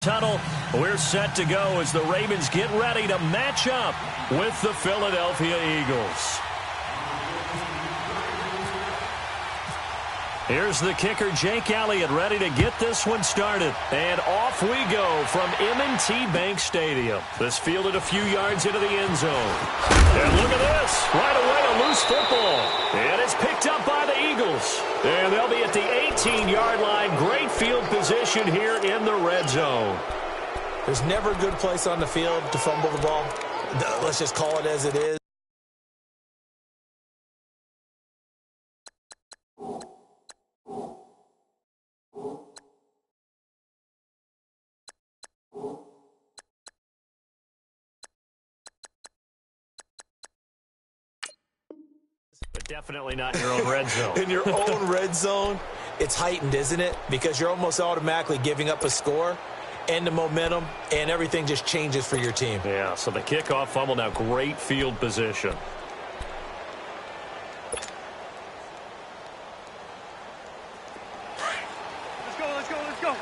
Tunnel. We're set to go as the Ravens get ready to match up with the Philadelphia Eagles. Here's the kicker, Jake Elliott, ready to get this one started. And off we go from M&T Bank Stadium. This fielded a few yards into the end zone. And look at this. Right away, a loose football. And it's picked up by the Eagles. And they'll be at the 18-yard line. Great field position here in the red zone. There's never a good place on the field to fumble the ball. Let's just call it as it is. But definitely not in your own red zone. In your own red zone, it's heightened, isn't it? Because you're almost automatically giving up a score and the momentum, and everything just changes for your team. Yeah, so the kickoff fumble, now great field position. Let's go.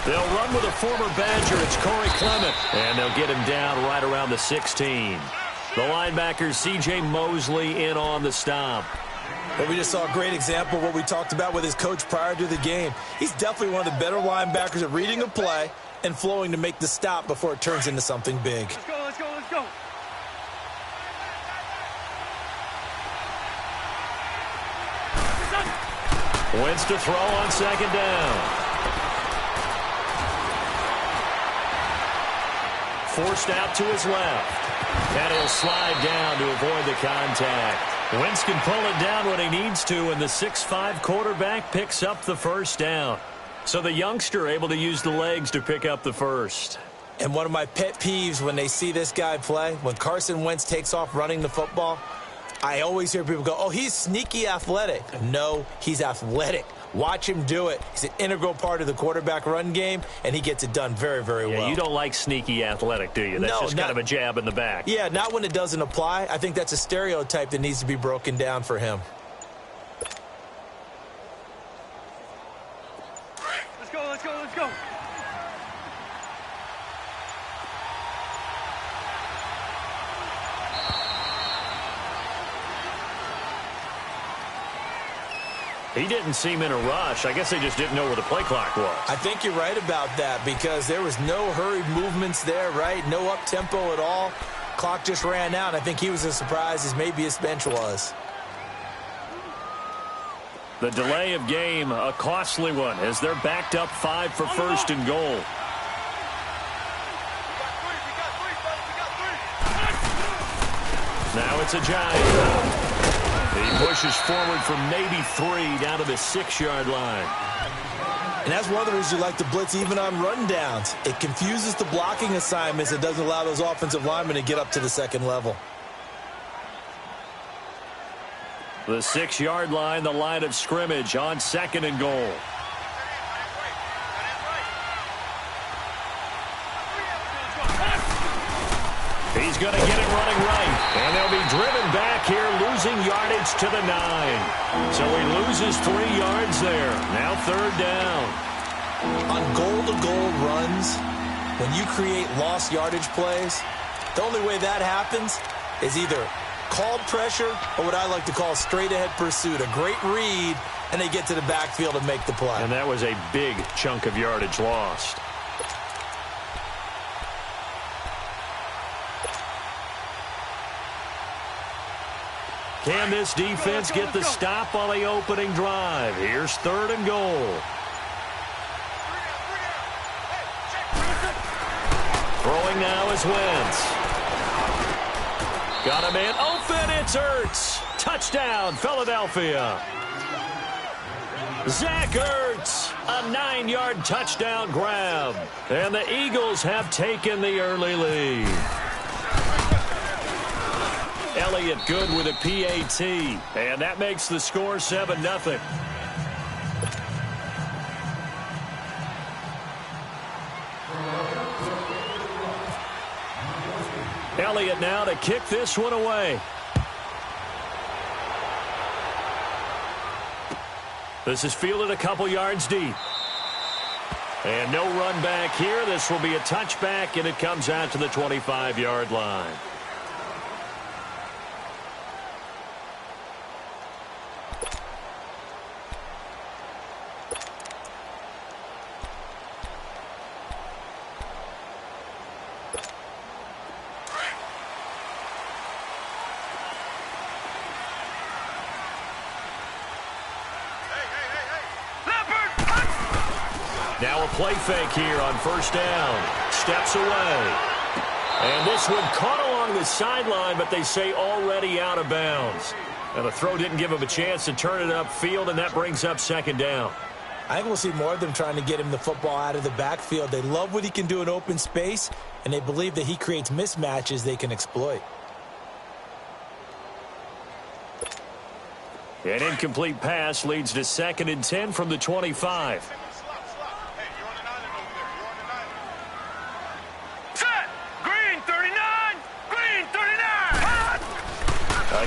They'll run with a former Badger. It's Corey Clement. And they'll get him down right around the 16. The linebacker, C.J. Mosley, in on the stop. Well, we just saw a great example of what we talked about with his coach prior to the game. He's definitely one of the better linebackers at reading a play and flowing to make the stop before it turns into something big. Let's go. Wentz to throw on second down. Forced out to his left. And he'll slide down to avoid the contact. Wentz can pull it down when he needs to, and the 6'5" quarterback picks up the first down. So the youngster able to use the legs to pick up the first. And one of my pet peeves when they see this guy play, when Carson Wentz takes off running the football, I always hear people go, oh, he's sneaky athletic. No, he's athletic. Watch him do it. He's an integral part of the quarterback run game, and he gets it done very, very well. You don't like sneaky athletic, do you? That's just kind of a jab in the back. Yeah, not when it doesn't apply. I think that's a stereotype that needs to be broken down for him. Let's go. He didn't seem in a rush. I guess they just didn't know where the play clock was. I think you're right about that because there was no hurried movements there, right? No up-tempo at all. Clock just ran out. I think he was as surprised as maybe his bench was. The delay of game, a costly one, as they're backed up 5 for first and goal. Now it's a Giant. He pushes forward for maybe 3 down to the 6-yard line. And that's one of the reasons you like to blitz even on rundowns. It confuses the blocking assignments. It doesn't allow those offensive linemen to get up to the second level. The 6-yard line, the line of scrimmage on second and goal. He's going to get it running right. And they'll be driven back here, losing yardage to the 9. So he loses 3 yards there. Now third down. On goal-to-goal runs, when you create lost yardage plays, the only way that happens is either called pressure or what I like to call straight-ahead pursuit. A great read, and they get to the backfield and make the play. And that was a big chunk of yardage lost. Can this defense get the stop on the opening drive? Here's third and goal. Throwing now is Wentz. Got a man open. It's Ertz. Touchdown, Philadelphia. Zach Ertz, a 9-yard touchdown grab. And the Eagles have taken the early lead. Elliott good with a PAT, and that makes the score 7-0. Elliott now to kick this one away. This is fielded a couple yards deep. And no run back here. This will be a touchback, and it comes out to the 25-yard line. Now a play fake here on first down. Steps away. And this one caught along the sideline, but they say already out of bounds. And the throw didn't give him a chance to turn it upfield, and that brings up second down. I think we'll see more of them trying to get him the football out of the backfield. They love what he can do in open space, and they believe that he creates mismatches they can exploit. An incomplete pass leads to 2nd and 10 from the 25.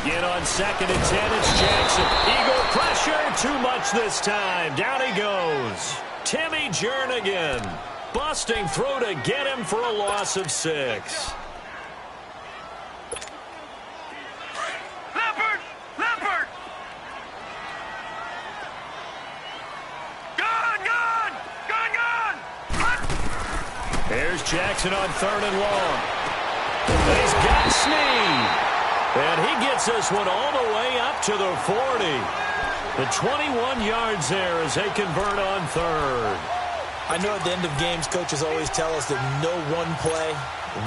Again on 2nd and 10, it's Jackson. Eagle pressure, too much this time. Down he goes. Timmy Jernigan. Busting through to get him for a loss of 6. Leopard! Leopard! Gun! Here's Jackson on 3rd and long. And he's got Snead. And he gets this one all the way up to the 40. The 21 yards there as they convert on 3rd. I know at the end of games, coaches always tell us that no one play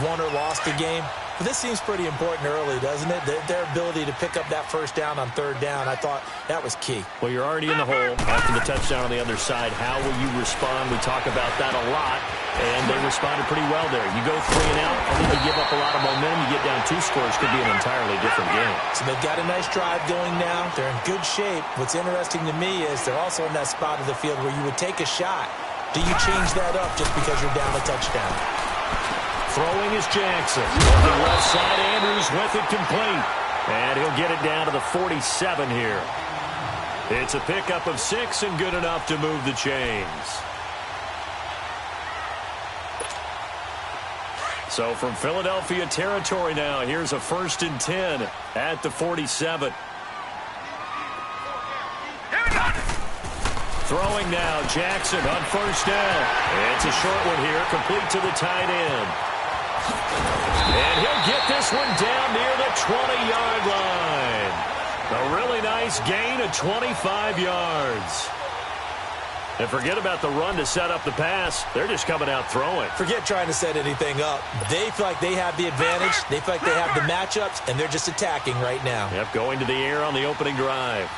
won or lost the game. But this seems pretty important early, doesn't it? Their ability to pick up that first down on 3rd down, I thought that was key. Well, you're already in the hole after the touchdown on the other side. How will you respond? We talk about that a lot, and they responded pretty well there. You go 3 and out, I think you give up a lot of momentum. You get down 2 scores, could be an entirely different game. So they've got a nice drive going now. They're in good shape. What's interesting to me is they're also in that spot of the field where you would take a shot. Do you change that up just because you're down a touchdown? Throwing is Jackson. Looking left side, Andrews with it complete. And he'll get it down to the 47 here. It's a pickup of 6 and good enough to move the chains. So from Philadelphia territory now, here's a 1st and 10 at the 47. Throwing now, Jackson on 1st down. It's a short one here, complete to the tight end. And he'll get this one down near the 20-yard line. A really nice gain of 25 yards. And forget about the run to set up the pass. They're just coming out throwing. Forget trying to set anything up. They feel like they have the advantage. They feel like they have the matchups, and they're just attacking right now. Yep, going to the air on the opening drive.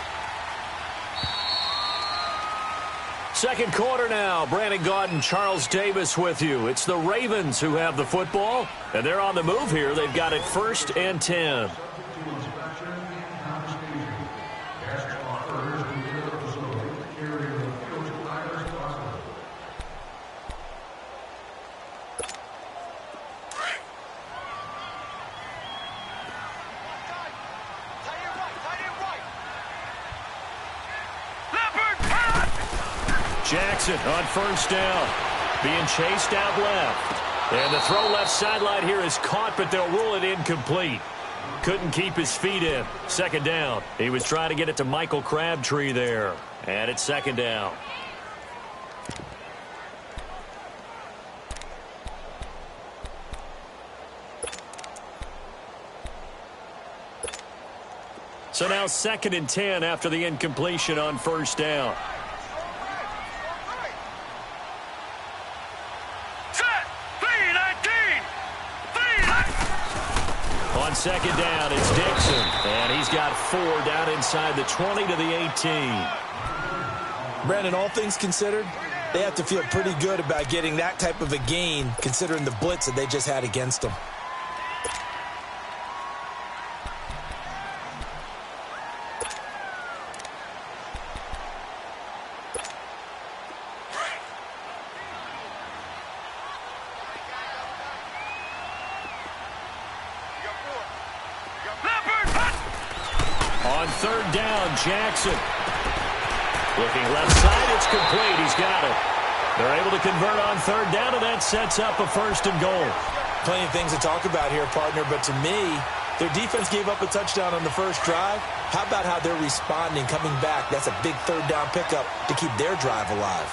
Second quarter now. Brandon Gaudin, Charles Davis with you. It's the Ravens who have the football, and they're on the move here. They've got it 1st and 10. Jackson on 1st down. Being chased out left. And the throw left sideline here is caught, but they'll rule it incomplete. Couldn't keep his feet in. 2nd down. He was trying to get it to Michael Crabtree there. And it's 2nd down. So now 2nd and 10 after the incompletion on 1st down. On 2nd down, it's Dixon. And he's got 4 down inside the 20 to the 18. Brandon, all things considered, they have to feel pretty good about getting that type of a gain considering the blitz that they just had against them. On 3rd down, Jackson Looking left side, it's complete. He's got it. They're able to convert on third down, and that sets up a 1st and goal. Plenty of things to talk about here, partner, but to me, their defense gave up a touchdown on the first drive. How about how they're responding, coming back? That's a big third down pickup to keep their drive alive.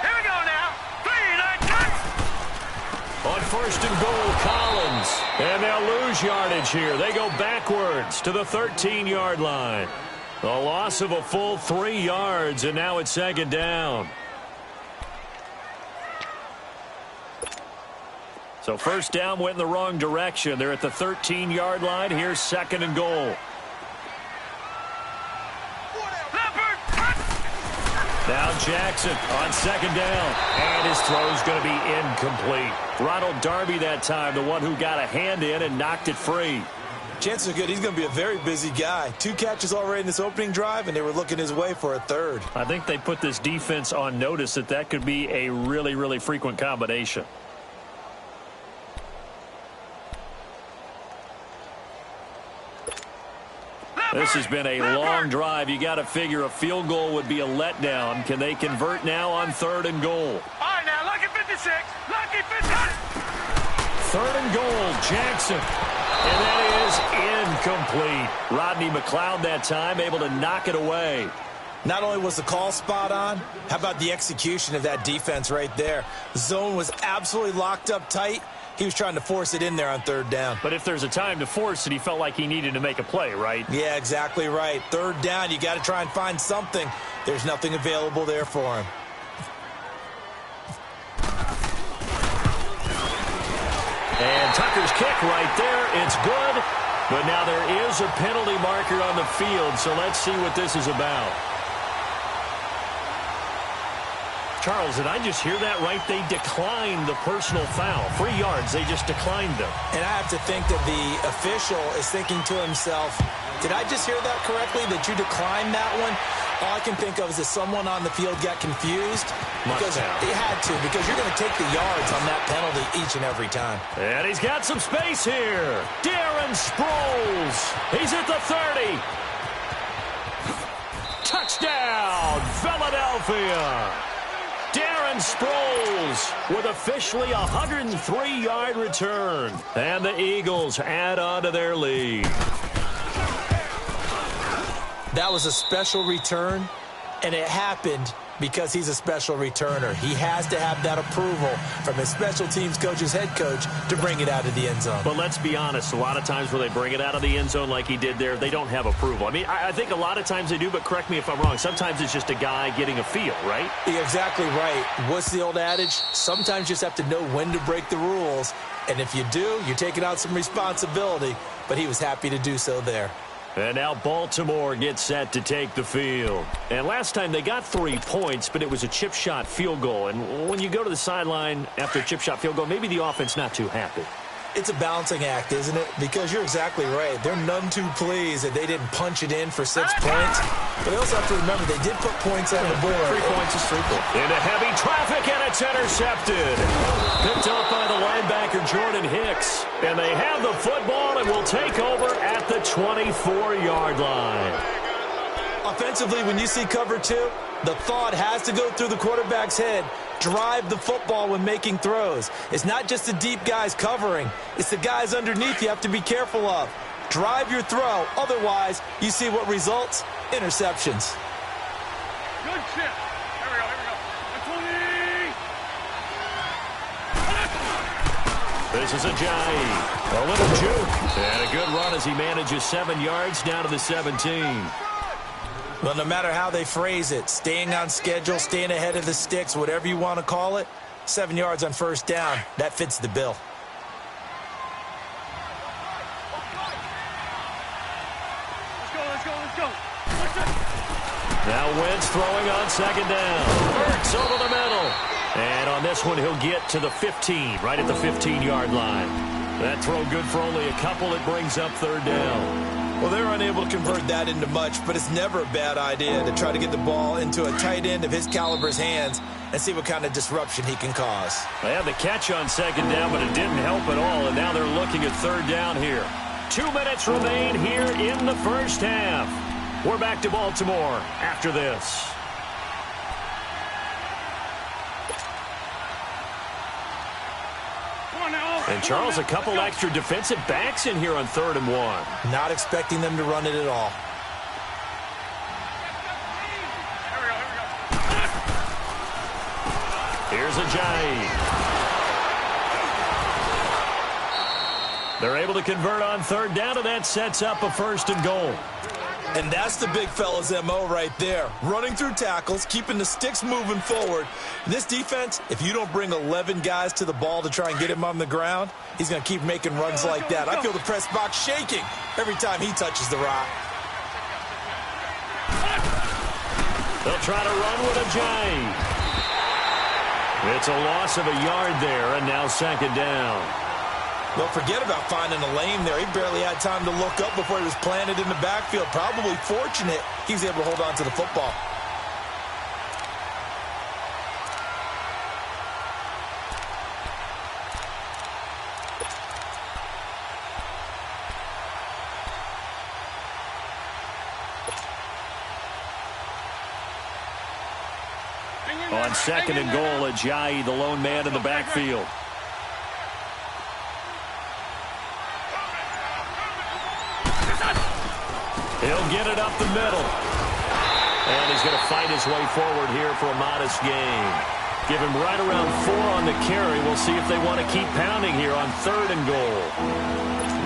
Here we go now. 3, 9, 10. On 1st and goal, Collins. And they'll lose yardage here. They go backwards to the 13-yard line. A loss of a full 3 yards, and now it's 2nd down. So 1st down went in the wrong direction. They're at the 13-yard line. Here's 2nd and goal. Now Jackson on 2nd down. And his throw's going to be incomplete. Ronald Darby that time, the one who got a hand in and knocked it free. Chances are good he's going to be a very busy guy. 2 catches already in this opening drive, and they were looking his way for a 3rd. I think they put this defense on notice that could be a really, really frequent combination. This has been a long drive. You got to figure a field goal would be a letdown. Can they convert now on 3rd and goal? All right, now, lucky 56. Lucky 50. 3rd and goal, Jackson. And that is incomplete. Rodney McLeod that time able to knock it away. Not only was the call spot on, how about the execution of that defense right there? The zone was absolutely locked up tight. He was trying to force it in there on 3rd down. But if there's a time to force it, he felt like he needed to make a play, right? Yeah, exactly right. 3rd down, you got to try and find something. There's nothing available there for him. And Tucker's kick right there. It's good. But now there is a penalty marker on the field, so let's see what this is about. Charles, did I just hear that right? They declined the personal foul. 3 yards, they just declined them. And I have to think that the official is thinking to himself, did I just hear that correctly, that you declined that one? All I can think of is that someone on the field got confused. Because it had to, because you're going to take the yards on that penalty each and every time. And he's got some space here. Darren Sproles. He's at the 30. Touchdown, Philadelphia. Darren Sproles with officially a 103-yard return. And the Eagles add on to their lead. That was a special return, and it happened because he's a special returner. He has to have that approval from his special teams coach's head coach to bring it out of the end zone. But let's be honest, a lot of times where they bring it out of the end zone like he did there, they don't have approval. I mean, I think a lot of times they do, but correct me if I'm wrong. Sometimes it's just a guy getting a feel, right? You're exactly right. What's the old adage? Sometimes you just have to know when to break the rules. And if you do, you're taking out some responsibility. But he was happy to do so there. And now Baltimore gets set to take the field. And last time they got 3 points, but it was a chip shot field goal. And when you go to the sideline after a chip shot field goal, maybe the offense not too happy. It's a balancing act, isn't it? Because you're exactly right. They're none too pleased that they didn't punch it in for 6 points. But they also have to remember they did put points on the board. 3 points is 3 points. Into heavy traffic, and it's intercepted. Picked up by the linebacker Jordan Hicks. And they have the football and will take over at the 24-yard line. Offensively, when you see cover 2, the thought has to go through the quarterback's head. Drive the football when making throws. It's not just the deep guys covering. It's the guys underneath you have to be careful of. Drive your throw. Otherwise, you see what results? Interceptions. Good shit. Here we go. This is Ajayi. A little juke. And a good run as he manages 7 yards down to the 17. Well, no matter how they phrase it, staying on schedule, staying ahead of the sticks, whatever you want to call it, 7 yards on first down, that fits the bill. Let's go. Now Wentz throwing on 2nd down. Hurts over the middle. And on this one, he'll get to the 15, right at the 15-yard line. That throw good for only a couple. It brings up 3rd down. Well, they're unable to convert that into much, but it's never a bad idea to try to get the ball into a tight end of his caliber's hands and see what kind of disruption he can cause. They had the catch on 2nd down, but it didn't help at all, and now they're looking at 3rd down here. 2 minutes remain here in the first half. We're back to Baltimore after this. And, Charles, a couple extra defensive backs in here on 3rd and 1. Not expecting them to run it at all. Here's Ajayi. They're able to convert on 3rd down, and that sets up a 1st and goal. And that's the big fella's MO right there. Running through tackles, keeping the sticks moving forward. This defense, if you don't bring 11 guys to the ball to try and get him on the ground, he's going to keep making runs like that. I feel the press box shaking every time he touches the rock. They'll try to run with Ajayi. It's a loss of a yard there, and now 2nd down. Don't forget about finding a lane there. He barely had time to look up before he was planted in the backfield. Probably fortunate he was able to hold on to the football. On 2nd and goal, Ajayi, the lone man in the backfield. He'll get it up the middle. And he's going to fight his way forward here for a modest gain. Give him right around 4 on the carry. We'll see if they want to keep pounding here on 3rd and goal.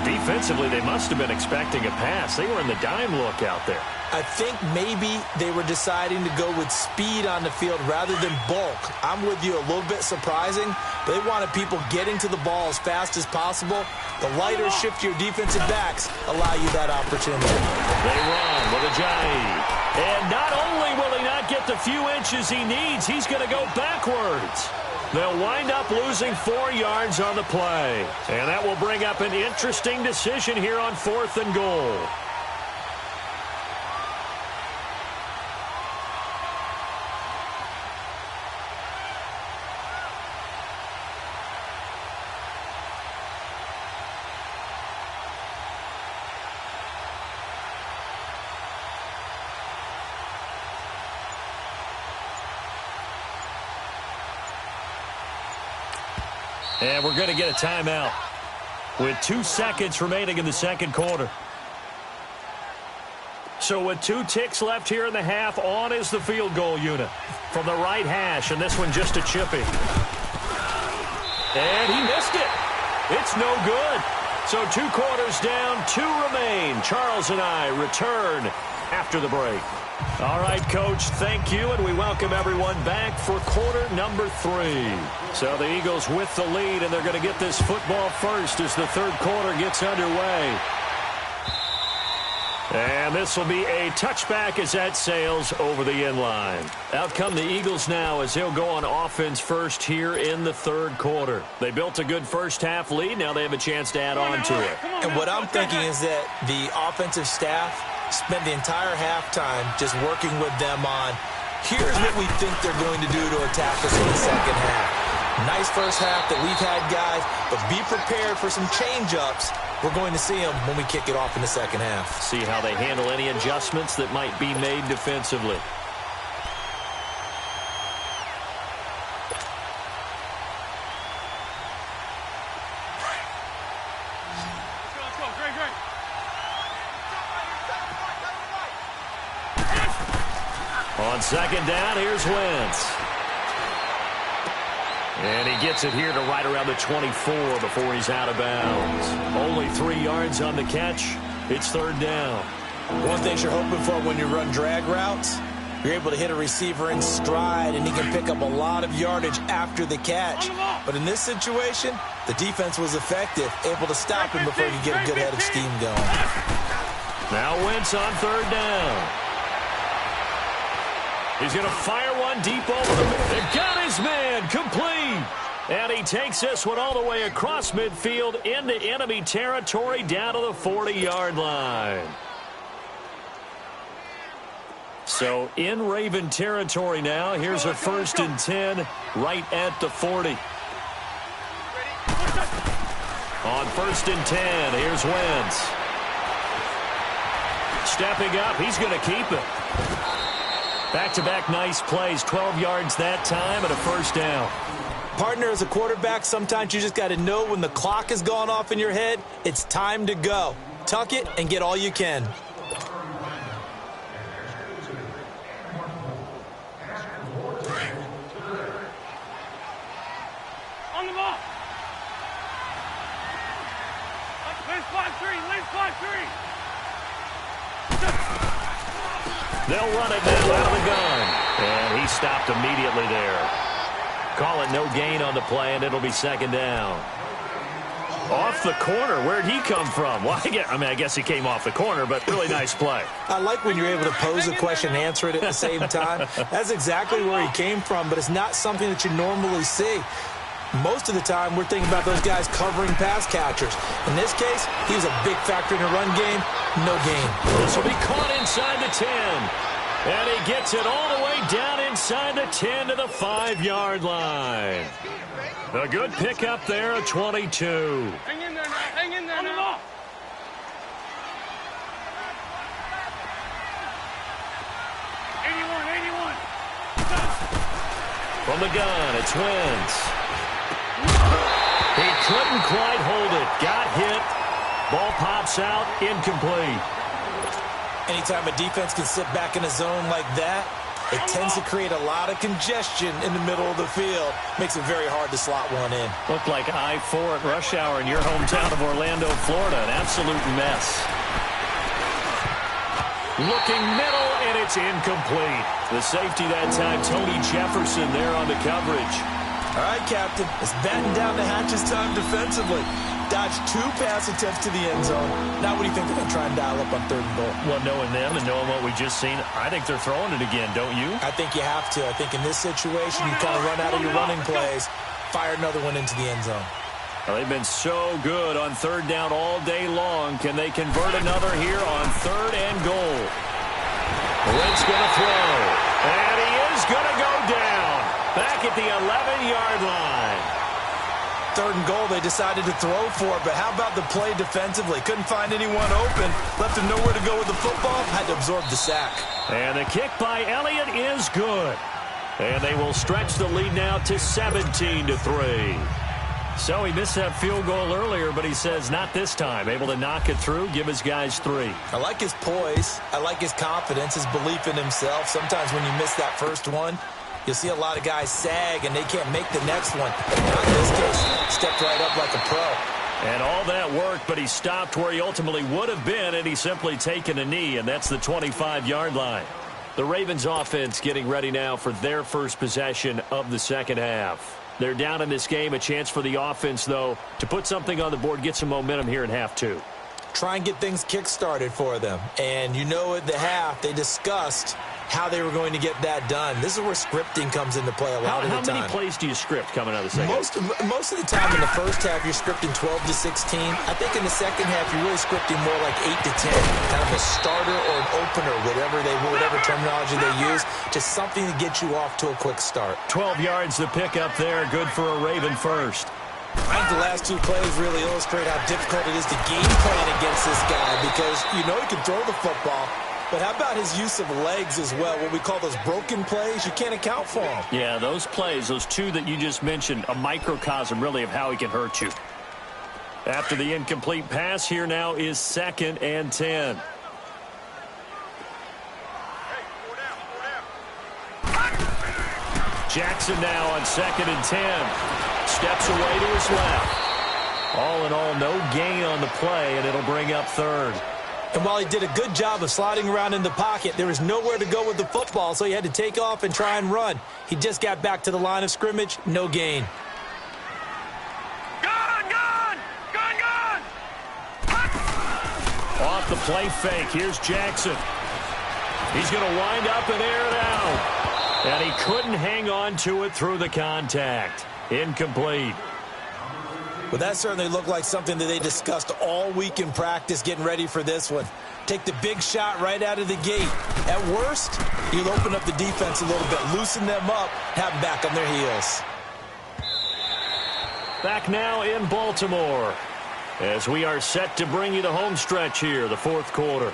Defensively, they must have been expecting a pass. They were in the dime look out there. I think maybe they were deciding to go with speed on the field rather than bulk. I'm with you, a little bit surprising. They wanted people getting to the ball as fast as possible. The lighter, shiftier defensive backs allow you that opportunity. They run with Ajayi. And not only will he not get the few inches he needs, he's going to go backwards. They'll wind up losing 4 yards on the play. And that will bring up an interesting decision here on 4th and goal. And we're going to get a timeout with 2 seconds remaining in the 2nd quarter. So with 2 ticks left here in the half, on is the field goal unit from the right hash, and this one just a chippy. And he missed it. It's no good. So 2 quarters down, 2 remain. Charles and I return after the break. All right, Coach, thank you, and we welcome everyone back for quarter number 3. So the Eagles with the lead, and they're going to get this football first as the 3rd quarter gets underway. And this will be a touchback as that sails over the end line. Out come the Eagles now as they'll go on offense first here in the 3rd quarter. They built a good first-half lead. Now they have a chance to add on to it. And what I'm thinking is that the offensive staff spent the entire halftime just working with them on, here's what we think they're going to do to attack us in the 2nd half. Nice first half that we've had, guys, but be prepared for some change-ups. We're going to see them when we kick it off in the 2nd half. See how they handle any adjustments that might be made defensively. On 2nd down, here's Wentz. And he gets it here to right around the 24 before he's out of bounds. Only 3 yards on the catch. It's 3rd down. One thing you're hoping for when you run drag routes, you're able to hit a receiver in stride, and he can pick up a lot of yardage after the catch. But in this situation, the defense was effective, able to stop him before he could get a good head of steam going. Now Wentz on 3rd down. He's going to fire one deep over the middle. They got his man complete. And he takes this one all the way across midfield into enemy territory down to the 40-yard line. So in Raven territory now. Here's a 1st and 10 right at the 40. On 1st and 10, here's Wentz. Stepping up, he's going to keep it. Back-to-back nice plays, 12 yards that time and a first down. Partner, as a quarterback, sometimes you just got to know when the clock has gone off in your head, it's time to go. Tuck it and get all you can. On the ball. Let's fly three. They'll run it now out of the gun. And he stopped immediately there. Call it no gain on the play, and it'll be second down. Off the corner. Where'd he come from? Well, I guess he came off the corner, but really nice play. I like when you're able to pose a question and answer it at the same time. That's exactly where he came from, but it's not something that you normally see. Most of the time, we're thinking about those guys covering pass catchers. In this case, he was a big factor in the run game. No gain. This will be caught inside the 10. And he gets it all the way down inside the 10 to the 5-yard line. A good pickup there at 22. Hang in there now. From the gun, it's Wentz. He couldn't quite hold it. Got hit. Ball pops out. Incomplete. Anytime a defense can sit back in a zone like that, it tends to create a lot of congestion in the middle of the field. Makes it very hard to slot one in. Looked like I-4 at rush hour in your hometown of Orlando, Florida. An absolute mess. Looking middle, and it's incomplete. The safety that time, Tony Jefferson there on the coverage. All right, Captain. It's batten down the hatches time defensively. Dodged 2 pass attempts to the end zone. Now what do you think they're going to try and dial up on 3rd and goal? Well, knowing them and knowing what we just seen, I think they're throwing it again, don't you? I think you have to. I think in this situation, you kind of run out of your running plays, fire another one into the end zone. Well, they've been so good on 3rd down all day long. Can they convert another here on 3rd and goal? Wentz going to throw. And he is going to go down. Back at the 11-yard line. 3rd and goal, they decided to throw for it, but how about the play defensively? Couldn't find anyone open. Left him nowhere to go with the football. Had to absorb the sack. And the kick by Elliott is good. And they will stretch the lead now to 17-3. So he missed that field goal earlier, but he says not this time. Able to knock it through, give his guys 3. I like his poise. I like his confidence, his belief in himself. Sometimes when you miss that first one, you'll see a lot of guys sag, and they can't make the next one. Not in this case. Stepped right up like a pro. And all that work, but he stopped where he ultimately would have been, and he's simply taken a knee, and that's the 25-yard line. The Ravens offense getting ready now for their first possession of the second half. They're down in this game. A chance for the offense, though, to put something on the board, get some momentum here in half 2. Try and get things kick-started for them. And you know at the half, they discussed how they were going to get that done. This is where scripting comes into play a lot of the time. How many plays do you script coming out of the second? Most of the time in the first half, you're scripting 12 to 16. I think in the second half, you're really scripting more like 8 to 10. Kind of a starter or an opener, whatever terminology they use. Just something to get you off to a quick start. 12 yards to pick up there. Good for a Raven first. I think the last 2 plays really illustrate how difficult it is to game plan against this guy because you know he can throw the football. But how about his use of legs as well? What we call those broken plays, you can't account for them. Yeah, those plays, those 2 that you just mentioned, a microcosm really of how he can hurt you. After the incomplete pass, here now is 2nd and 10. Jackson now on 2nd and 10. Steps away to his left. All in all, no gain on the play, and it'll bring up 3rd. And while he did a good job of sliding around in the pocket, there was nowhere to go with the football, so he had to take off and try and run. He just got back to the line of scrimmage, no gain. Gone! Off the play fake, here's Jackson. He's going to wind up and air it out. And he couldn't hang on to it through the contact. Incomplete. Well, that certainly looked like something that they discussed all week in practice getting ready for this one. Take the big shot right out of the gate. At worst, you'll open up the defense a little bit, loosen them up, have them back on their heels. Back now in Baltimore as we are set to bring you the home stretch here, the 4th quarter.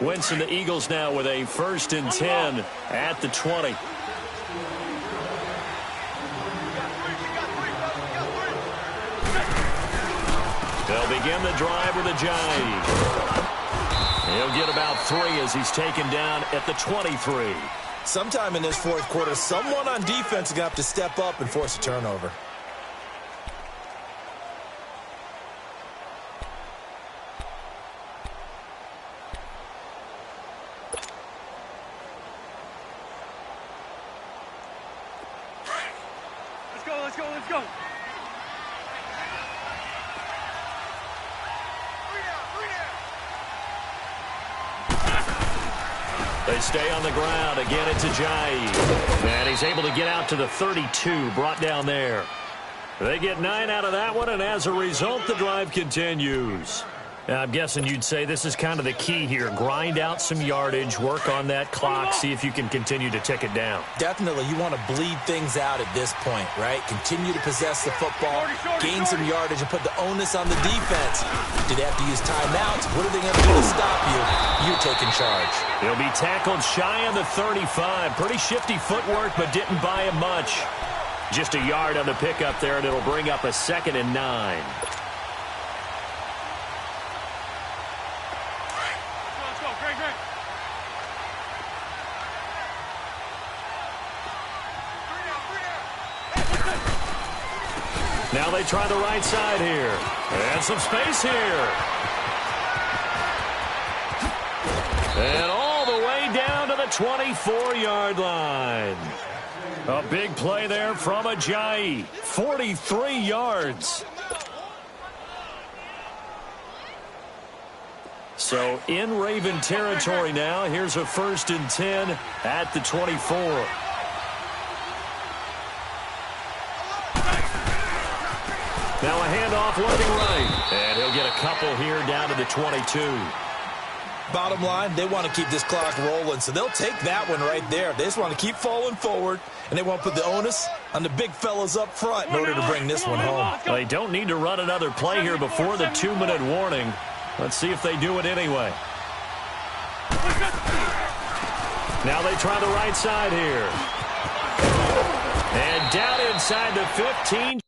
Wentz and the Eagles now with a 1st and 10 at the 20. They'll begin the drive with a jive. He'll get about 3 as he's taken down at the 23. Sometime in this fourth quarter, someone on defense is going to have to step up and force a turnover. Let's go. They stay on the ground. Again, it's Ajayi. And he's able to get out to the 32, brought down there. They get 9 out of that one, and as a result, the drive continues. Now, I'm guessing you'd say this is kind of the key here. Grind out some yardage, work on that clock, see if you can continue to tick it down. Definitely, you want to bleed things out at this point, right? Continue to possess the football, gain some yardage, and put the onus on the defense. Do they have to use timeouts? What are they going to do to stop you? You're taking charge. He'll be tackled shy on the 35. Pretty shifty footwork, but didn't buy him much. Just a yard on the pickup there, and it'll bring up a 2nd and 9. Now they try the right side here. And some space here. And all the way down to the 24-yard line. A big play there from Ajayi. 43 yards. So in Raven territory now. Here's a 1st and 10 at the 24. Now a handoff looking right. And he'll get a couple here down to the 22. Bottom line, they want to keep this clock rolling, so they'll take that one right there. They just want to keep falling forward, and they want to put the onus on the big fellas up front in order to bring this one home. Well, they don't need to run another play here before the 2-minute warning. Let's see if they do it anyway. Now they try the right side here. And down inside the 15.